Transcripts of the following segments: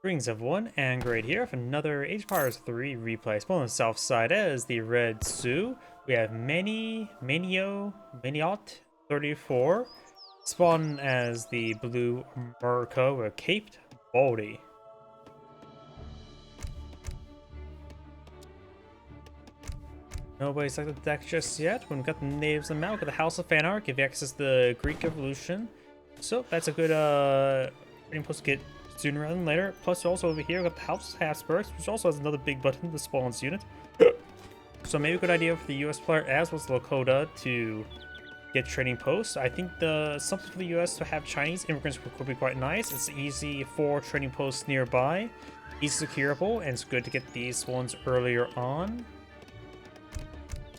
Greetings everyone, and great here with another Age of Empires 3 replay. Spawn on the south side as the red Sioux. We have Manyiot34. Spawn as the blue Murica with Capedbaldy. Nobody's like the deck just yet. We've got the natives in the mouth, got the House of Fanark, give you access to the Greek Evolution. So that's a good trading post to get sooner rather than later. Plus, also over here, we got the House of Habsburgs, which also has another big button, the Spawns unit. So maybe a good idea for the US player as well as Lakota to get trading posts. I think something for the US to have Chinese immigrants would be quite nice. It's easy for trading posts nearby, easy securable, and it's good to get these ones earlier on.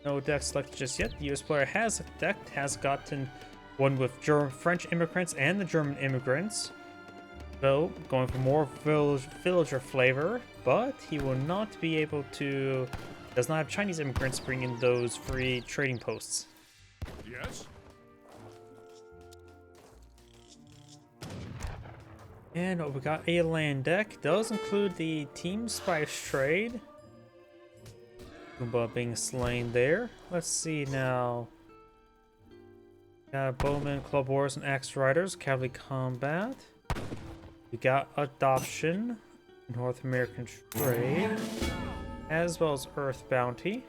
No deck selected just yet. The US player has gotten one with French immigrants and the German immigrants. So, going for more villager flavor, but he will not be able to, does not have Chinese immigrants bring in those free trading posts. Yes? And we got a land deck, does include the Team Spice trade. Goomba being slain there. Let's see now. Got Bowman, Club Wars, and Axe Riders, Cavalry Combat. We got Adoption, North American Trade, as well as Earth Bounty.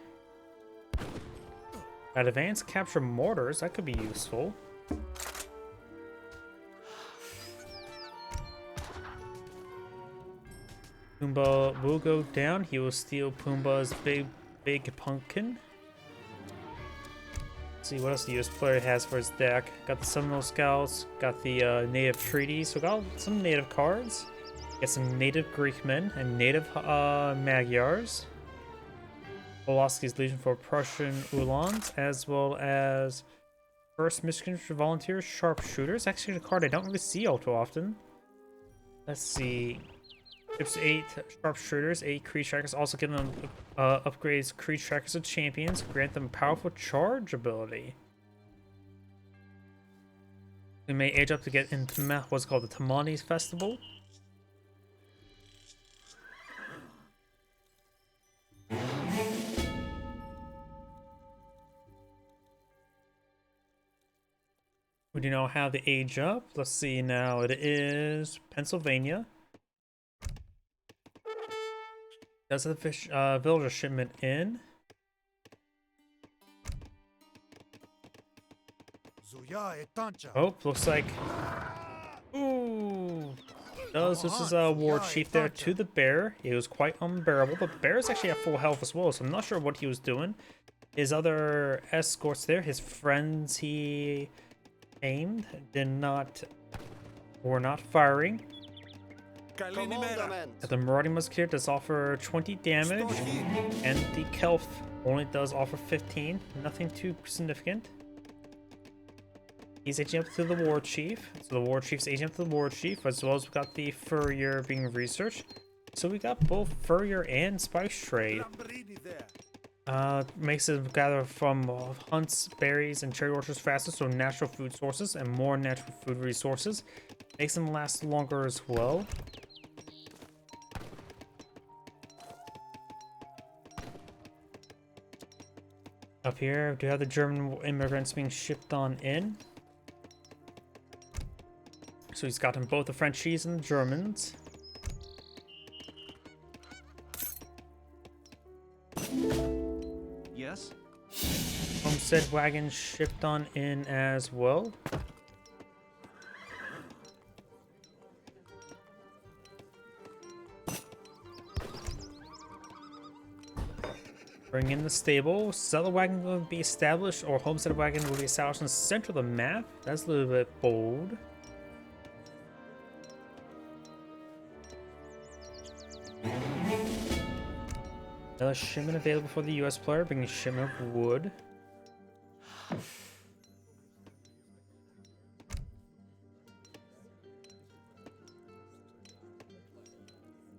Got Advanced Capture Mortars, that could be useful. Pumbaa will go down, he will steal Pumbaa's big pumpkin. Let's see what else the US player has for his deck. Got the Seminole Scouts, got the native treaties, so got some native cards. Got some native Greek men and native Magyars. Pulaski's Legion for Prussian Uhlans, as well as First Michigan Volunteer Sharpshooters. Actually, a card I don't really see all too often. Let's see. Ships 8 Sharpshooters, 8 Creed Trackers. Also give them upgrades Creed Trackers to champions. Grant them powerful charge ability. They may age up to get into what's called the Tamani's Festival. We do now have the age up. Let's see now. It is Pennsylvania. Does the villager shipment in? Oh, looks like. Ooh. This is a war chief there to the bear. It was quite unbearable. The bear is actually at full health as well, so I'm not sure what he was doing. His other escorts there, his friends he aimed, were not firing. The Marauding Musketeer does offer 20 damage, and the Kelf only does offer 15. Nothing too significant. He's aging up to the War Chief, so the War Chief's aging up to the War Chief, as well as we got the Furrier being researched. So we got both Furrier and Spice Trade. Makes it gather from hunts, berries, and cherry orchards faster, so natural food sources and more natural food resources. Makes them last longer as well. Up here, we do have the German immigrants being shipped on in. So he's gotten both the Frenchies and the Germans. Yes? Homestead wagons shipped on in as well. Bring in the stable. Settler wagon will be established, or homestead wagon will be established in the center of the map. That's a little bit bold. Another shipment available for the US player, bringing a shipment of wood.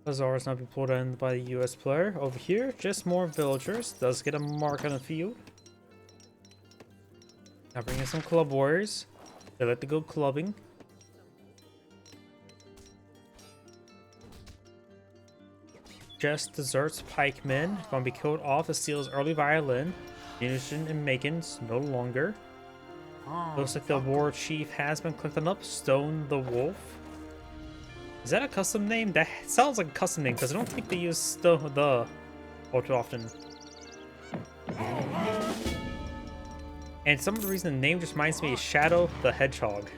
Bazaars not be pulled in by the US player. Over here, just more villagers. Does get a mark on the field. Now bring in some club warriors. They like to go clubbing. just deserts pikemen. Gonna be killed off to steal his early violin. Munition and Megan's no longer. Looks like the war chief has been clicked up. Stone the Wolf. Is that a custom name? That sounds like a custom name because I don't think they use Stone the all too often. And some of the reason the name just reminds me of Shadow the Hedgehog.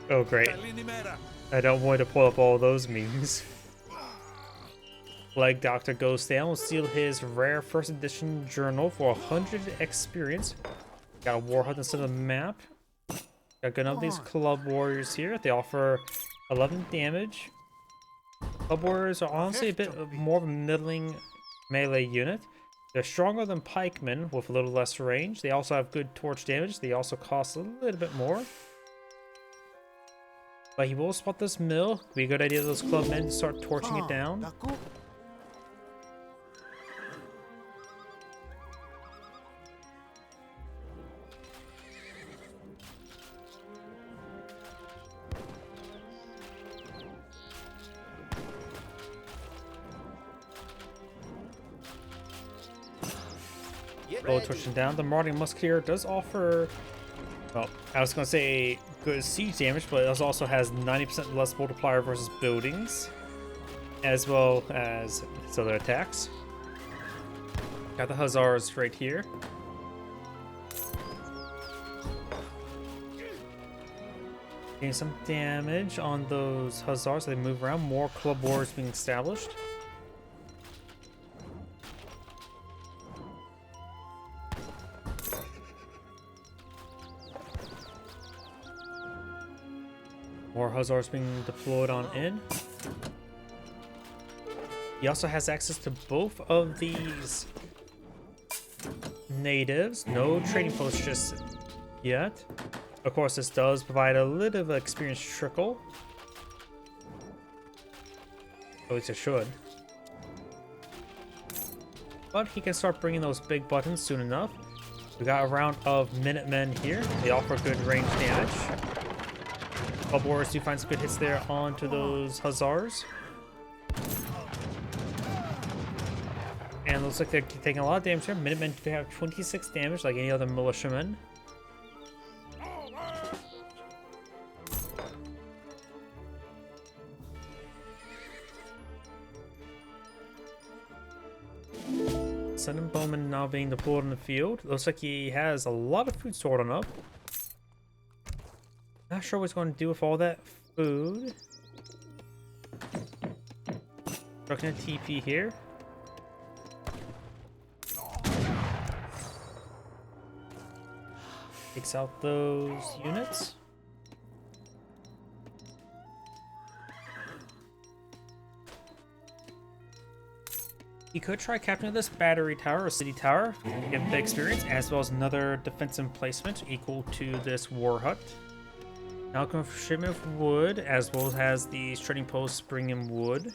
Oh great. I don't want to pull up all those memes. Plague Doctor goes down. Will steal his rare first edition journal for 100 experience. Got a war hut instead of the map. Got gun of these club warriors here. They offer 11 damage. Club warriors are honestly a bit more of a middling melee unit. They're stronger than pikemen with a little less range. They also have good torch damage. They also cost a little bit more. But he will spot this mill. Be a good idea of those club men to start torching it down. Torching down. The Marauding Musketeer does offer, well, I was going to say good siege damage, but it also has 90% less multiplier versus buildings, as well as its other attacks. Got the Hussars right here. Getting some damage on those Hussars. They move around. More club wars being established. More Hussars being deployed on in. He also has access to both of these natives. No trading posts just yet. Of course, this does provide a little of experience trickle. At least it should. But he can start bringing those big buttons soon enough. We got a round of Minutemen here. They offer good range damage. Club Warriors do find some good hits there onto those Hussars. And looks like they're taking a lot of damage here. Minutemen do have 26 damage like any other militiamen. Sudden Bowman now being deployed in the field. Looks like he has a lot of food stored on up. Not sure what he's going to do with all that food. Strucking a TP here. Takes out those units. He could try capturing this battery tower or city tower, get the experience, as well as another defensive emplacement equal to this war hut. Now come for shipment of wood, as well as the trading posts bring in wood.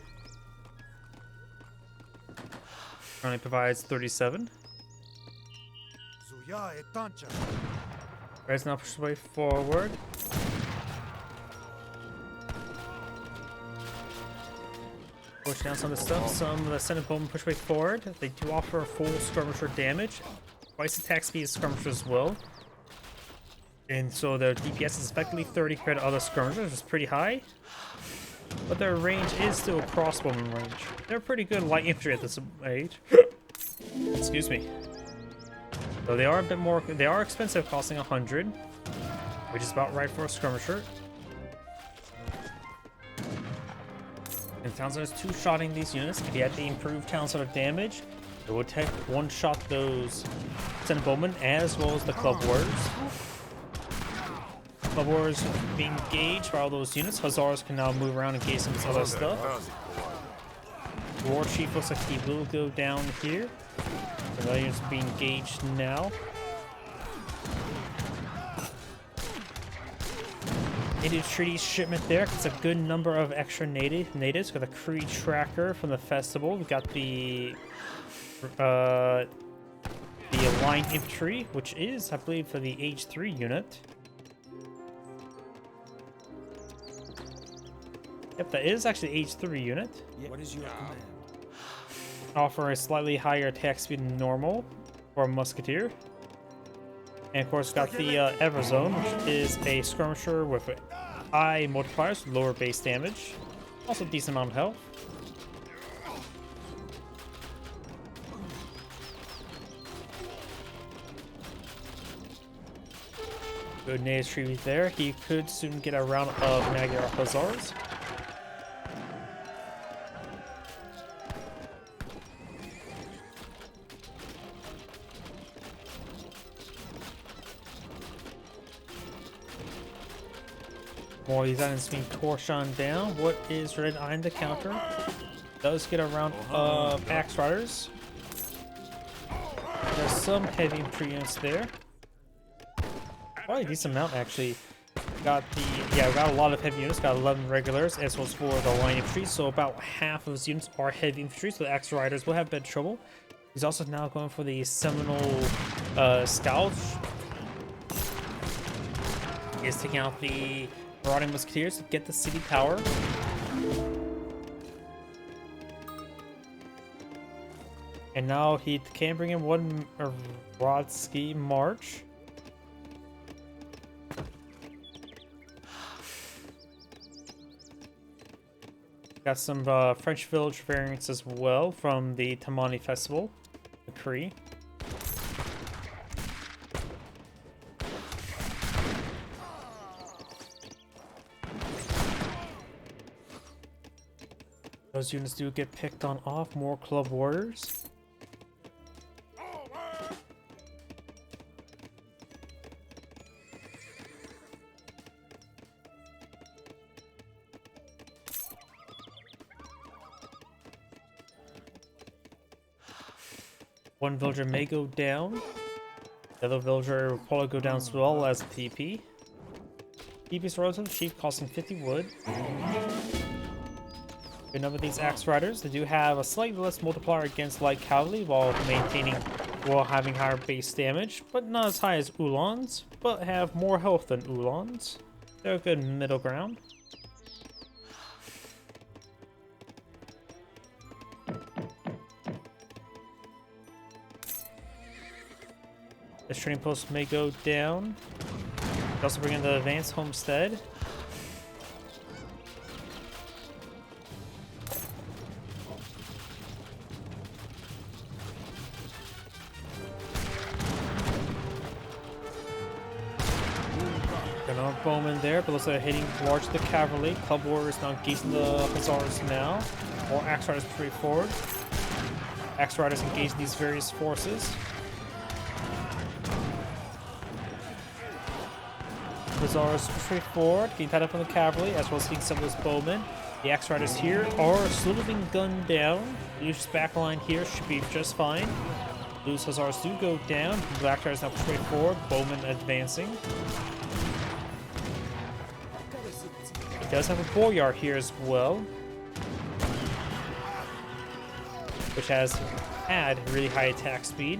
Currently provides 37. Red's now pushed way forward. Push down some of the stuff. Some of the Senate Bowmen push way forward. They do offer full skirmisher damage. Twice attack speed is skirmisher as well. And so their DPS is effectively 30 compared to other skirmishers, which is pretty high. But their range is still crossbowman range. They're pretty good light infantry at this age. Excuse me. So they are a bit more, they are expensive, costing 100, which is about right for a skirmisher. And Townsend is two-shotting these units. If he had the improved Townsend damage, it would take one-shot those Senate Bowmen as well as the Club Warriors. Club Warriors being engaged by all those units. Hussars can now move around and engage some of this other stuff. War Chief looks like he will go down here. Another unit's being engaged now. Native treaty shipment there. It's a good number of extra natives. Got the Cree tracker from the festival. We got the aligned infantry, which is, I believe, for the age 3 unit. Yep, that is actually H3 unit. What is your command? Offer a slightly higher attack speed than normal for a musketeer. And of course, got the Everzone, which is a skirmisher with high multipliers, lower base damage. Also decent amount of health. Good native tribute there. He could soon get a round of Magyar Hussars. More of these items being torsioned down. What is Red Eye in the counter? Does get a round of Axe Riders. There's some heavy infantry units there. Probably a decent amount actually. Got we got a lot of heavy units. Got 11 regulars as well as 4 of the line infantry. So about half of his units are heavy infantry. So the Axe Riders will have better trouble. He's also now going for the Seminole Scouts. He's taking out the Marauding Musketeers to get the city tower. And now he can bring in one Brodsky March. Got some French village variants as well from the Tamani Festival, the Cree. Those units do get picked on off, more club warriors. One villager may go down. The other villager will probably go down as well as a TP. TP's relative chief costing 50 wood. Good number of these Axe Riders. They do have a slightly less multiplier against light cavalry while having higher base damage, but not as high as Uhlans, but have more health than Uhlans. They're a good middle ground. This trading post may go down. They also bring in the advanced homestead. Another bowman there, but looks like they're hitting towards the cavalry. Club warriors now engaging the hussars now. More axe riders pretty forward. Axe riders engaging these various forces. Hussars pretty forward, getting tied up on the cavalry, as well as hitting some of those bowmen. The axe riders here are slowly being gunned down. Blue's back line here should be just fine. Blue's hussars do go down. Black riders now pretty forward. Bowmen advancing. He does have a boyar here as well, which has had really high attack speed.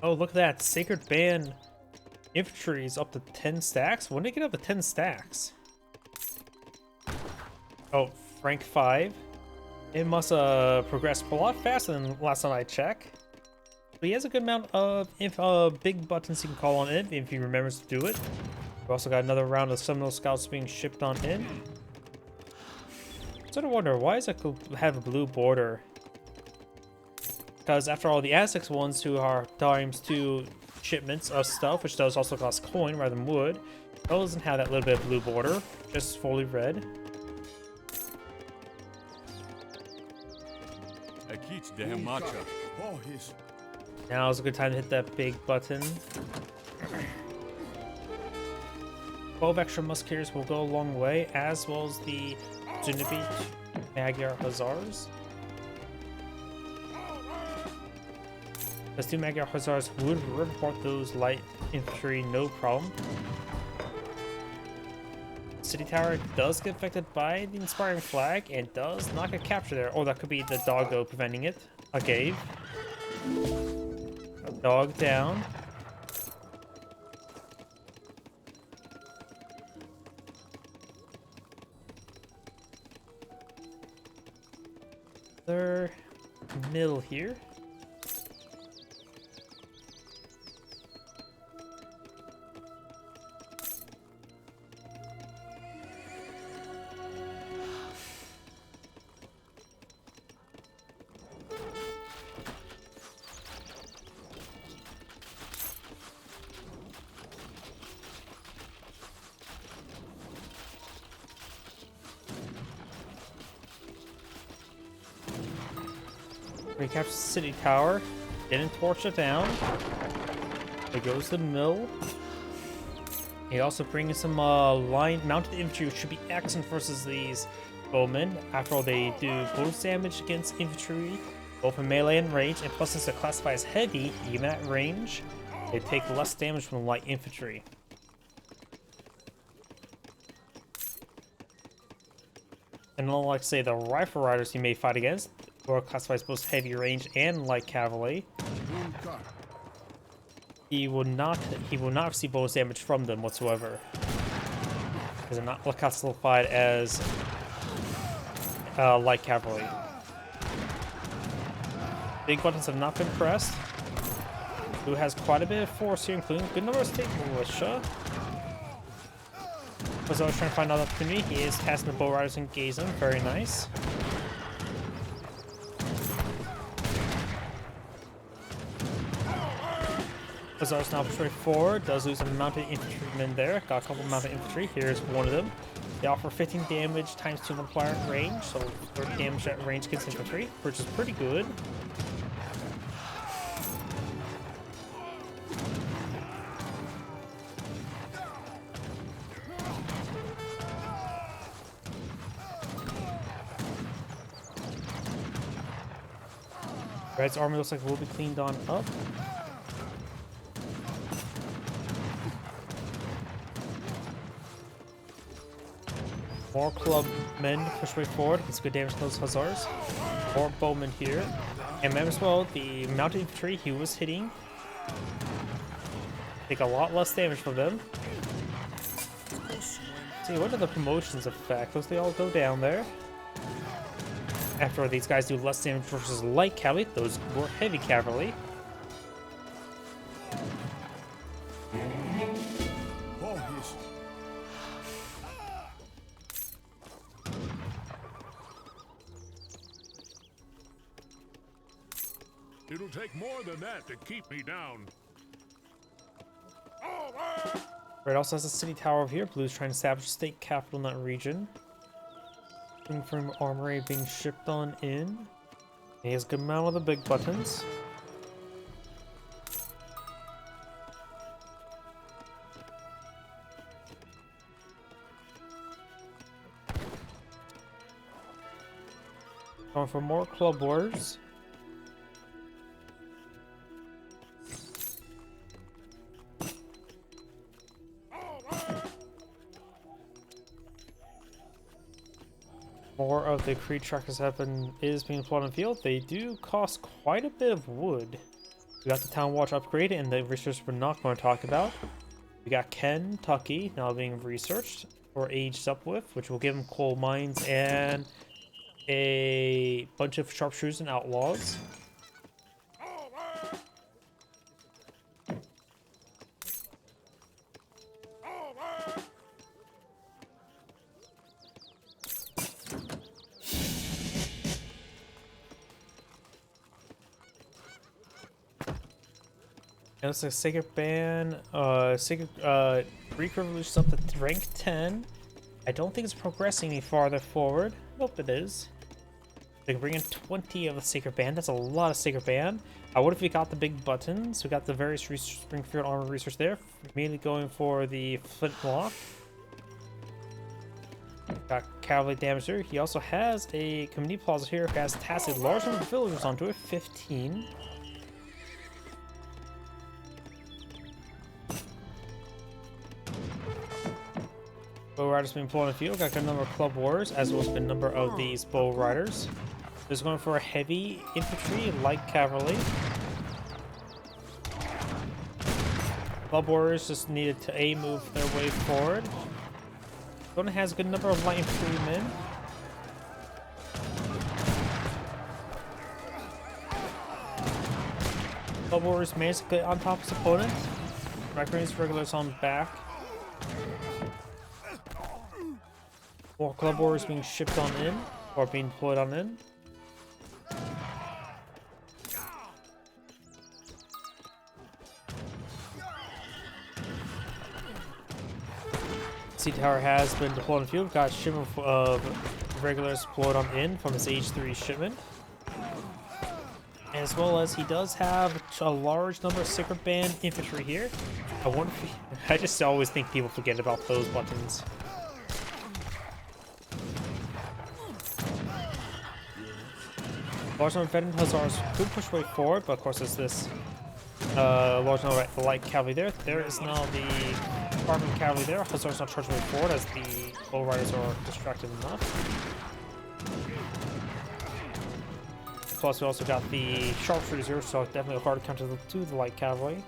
Oh, look at that. Sacred Band infantry is up to 10 stacks. When did it get up to 10 stacks? Oh, rank 5. It must progress a lot faster than last time I checked. But he has a good amount of big buttons he can call on it if he remembers to do it. We've also got another round of Seminole Scouts being shipped on in. I sort of wonder, why does it have a blue border? Because after all, the Aztecs ones who are ×2 shipments of stuff, which does also cost coin rather than wood, doesn't have that little bit of blue border, just fully red. Now is a good time to hit that big button. 12 extra musketeers will go a long way, as well as the Zunibit Magyar Hussars. The 2 Mega Hussars would report those light infantry, no problem. City Tower does get affected by the Inspiring Flag and does not get captured there. Oh, that could be the doggo preventing it. A Gave. A dog down. Another mill here. Recapture City Tower. Didn't torch it down. There goes the mill. He also brings some line mounted infantry, which should be excellent versus these bowmen. After all, they do bonus damage against infantry, both in melee and range, and plus since they're classified as heavy, even at range, they take less damage from light infantry. And unlike, say, the rifle riders you may fight against, who are classified as both heavy range and light cavalry, he will not receive bonus damage from them whatsoever, because they're not classified as light cavalry. Big buttons have not been pressed. Who has quite a bit of force here, including a good number of state militia. Was always trying to find another opportunity. He is casting the bow riders and gaze them. Very nice. Bazaar's now pushing forward, does lose a mounted infantryman there. Got a couple mounted infantry. Here's one of them. They offer 15 damage times 2 multiplier at range, so 30 damage at range against infantry, which is pretty good. Red's army looks like it will be cleaned on up. More club men push way forward. Gets good damage to those hussars. More bowmen here. And remember as well, the mounted infantry he was hitting take a lot less damage from them. See, what are the promotions effect? Those they all go down there. After these guys do less damage versus light cavalry, those more heavy cavalry. It'll take more than that to keep me down. Red also has a city tower over here. Blue's trying to establish a state capital in that region. From armory being shipped on in. He has a good amount of the big buttons. Going for more club wars. More of the Creed trackers is being plotted in the field. They do cost quite a bit of wood. We got the Town Watch upgrade and the research we're not going to talk about. We got Kentucky now being researched or aged up with, which will give them coal mines and a bunch of sharpshooters and outlaws. And it's a Sacred Band, Greek Revolution's up to rank 10. I don't think it's progressing any farther forward. Nope, it is. They can bring in 20 of the Sacred Band. That's a lot of Sacred Band. What if we got the big buttons? We got the various Springfield armor research there. Mainly going for the flintlock. Got cavalry damage there. He also has a community plaza here. Has tasked a large number of villagers onto it, 15. Bow riders being pulled on the field. Got a good number of club warriors, as well as a good number of these bow riders. There's going for a heavy infantry, light cavalry. Club warriors just needed to move their way forward. Opponent has a good number of light infantrymen. Club warriors managed to get on top of his opponent. Raccoon's regulars on back. More club warriors being shipped on in, or being deployed on in. Sea Tower has been deployed on the field. Got a shipment of regulars deployed on in from his H3 shipment. As well as he does have a large number of Sacred Band infantry here. I wonder if I just always think people forget about those buttons. Large number of veteran hussars could push way forward, but of course there's this large number of light cavalry there. There is now the Army cavalry there. Hussars not charging way forward as the bow riders are distracted enough. Plus, we also got the sharpshooters here, so definitely a hard counter to the light cavalry.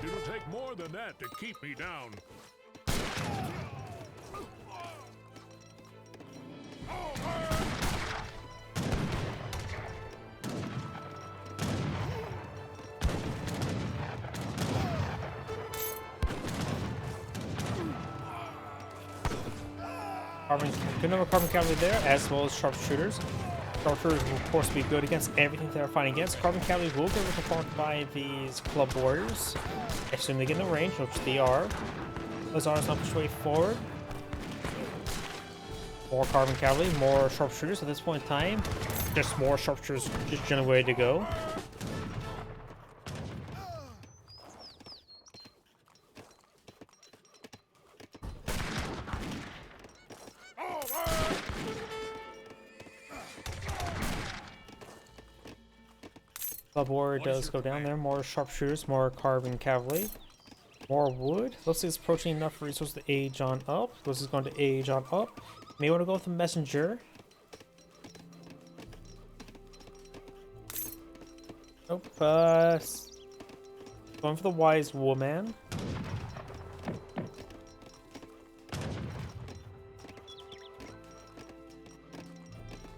It'll take more than that to keep me down. Good number of carbon cavalry there, as well as sharpshooters. Sharpshooters will, of course, be good against everything they're fighting against. Carbon cavalry will get performed by these club warriors, as soon as they get in the range, which they are. Hussars not push way forward. More carbon cavalry, more sharpshooters. At this point in time, just more sharpshooters, just generally way to go. Club warrior does go down there. More sharpshooters, more carbon cavalry, more wood. Looks like it's approaching enough resources to age on up. This is going to age on up. May want to go with the messenger. Nope. Going for the wise woman.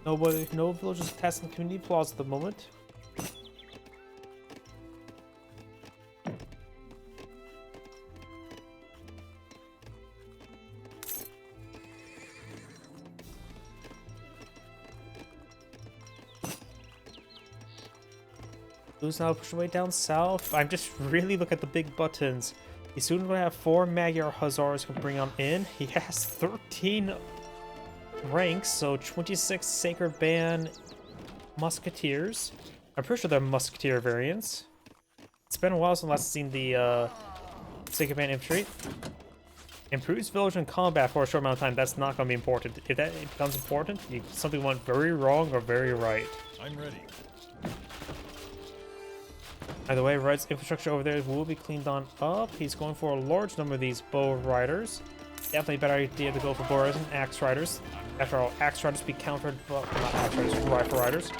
No villagers testing community plaza at the moment. Blue's now pushing way down south. I'm just really look at the big buttons. He's soon going to have 4 Magyar Hussars can bring on in. He has 13 ranks, so 26 Sacred Band Musketeers. I'm pretty sure they're Musketeer variants. It's been a while since I've seen the Sacred Band Infantry. Improves village in combat for a short amount of time. That's not going to be important. If that becomes important, something went very wrong or very right. I'm ready. Either way, Red's infrastructure over there will be cleaned on up. He's going for a large number of these bow riders. Definitely a better idea to go for bow riders and axe riders. After all, axe riders will be countered, well, not axe riders, rifle riders.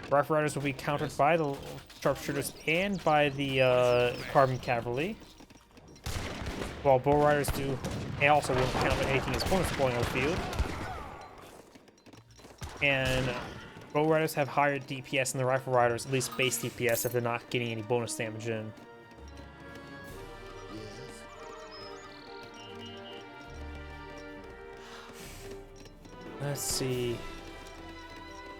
Rifle riders will be countered by the sharpshooters and by the carbon cavalry. While bow riders do, they also won't counter anything his opponent's deploying on the field. And bow riders have higher DPS than the rifle riders, at least base DPS, if they're not getting any bonus damage in. Let's see.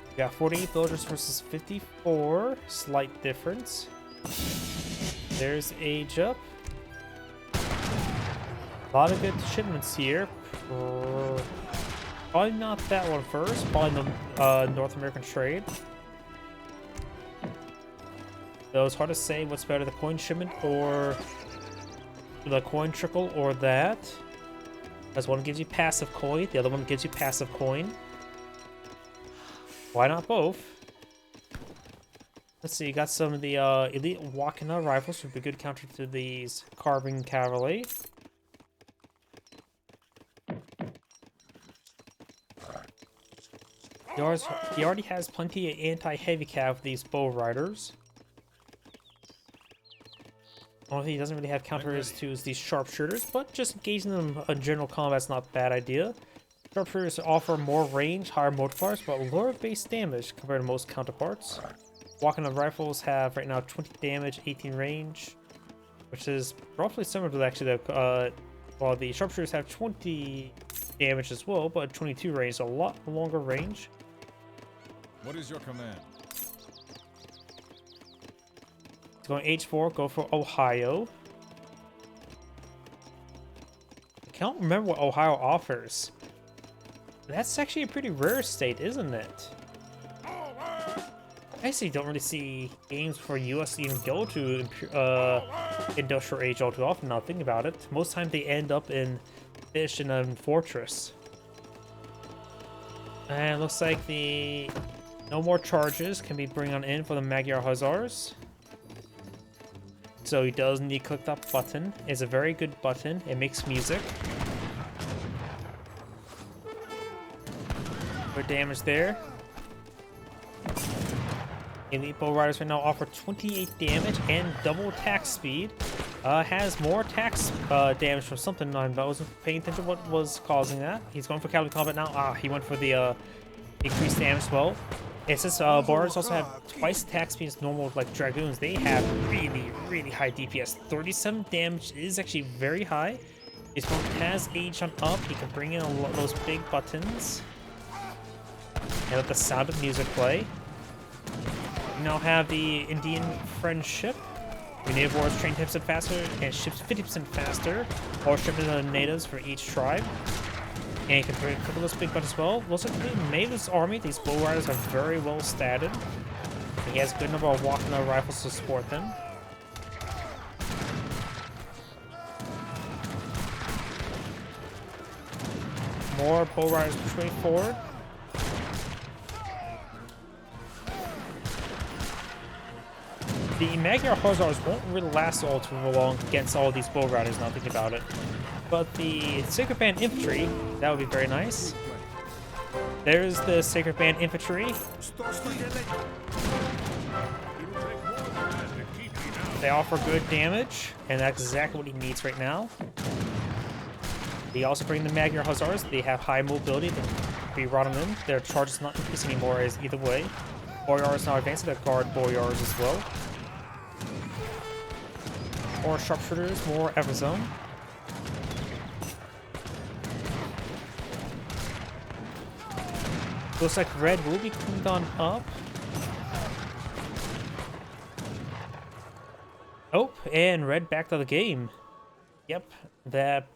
We got 48 villagers versus 54. Slight difference. There's age up. A lot of good shipments here. Probably not that one first. Probably the North American trade. Though it's hard to say what's better, the coin shipment or the coin trickle or that. As one gives you passive coin, the other one gives you passive coin. Why not both? Let's see, you got some of the elite walking rifles, which would be a good counter to these carbine cavalry. He already has plenty of anti-heavy cav with these bow riders. Only thing he doesn't really have counters to is these sharpshooters, but just engaging them in general combat is not a bad idea. Sharpshooters offer more range, higher multipliers, but lower base damage compared to most counterparts. Walking rifles have right now 20 damage, 18 range, which is roughly similar to actually the while the sharpshooters have 20 damage as well, but 22 range, so a lot longer range. What is your command? Going H4, go for Ohio. I can't remember what Ohio offers. That's actually a pretty rare state, isn't it? I actually don't really see games for US even go to industrial age all too often. Now think about it. Most times they end up in Fish and Fortress. And it looks like the no more charges can be bring on in for the Magyar Hussars. So he does need to click that button. It's a very good button. It makes music. Good damage there. Elite bow riders right now offer 28 damage and double attack speed. Has more attacks damage from something. I wasn't paying attention to what was causing that. He's going for cavalry combat now. He went for the increased damage as well. It says bars also have twice attack speed as normal like dragoons. They have really high DPS. 37 damage is actually very high. His opponent has age on up. He can bring in those big buttons and let the sound of music play. We now have the Indian friendship. The native warriors train 10% faster and ships 50% faster, or shipping the natives for each tribe. And you can bring a couple of those big buttons as well. Looks like the natives army, these bow riders are very well statted. He has a good number of walking rifles to support them. More bow riders pushing forward. The Magyar Hussars won't really last all too long against all these bow riders, now thinking about it. But the Sacred Band Infantry, that would be very nice. There's the Sacred Band Infantry. They offer good damage, and that's exactly what he needs right now. They also bring the Magyar Hussars. They have high mobility. They can be running in. Their charge is not increasing anymore as either way. Boyars now advancing. They guard Boyars as well. More sharpshooters, more Everzone. Looks like red will be cleaned on up. Oh, and red back to the game. Yep, that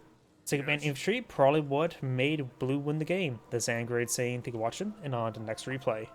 Sacred Band Infantry probably what made blue win the game. The Zangrade saying, thank you for watching, and on to the next replay.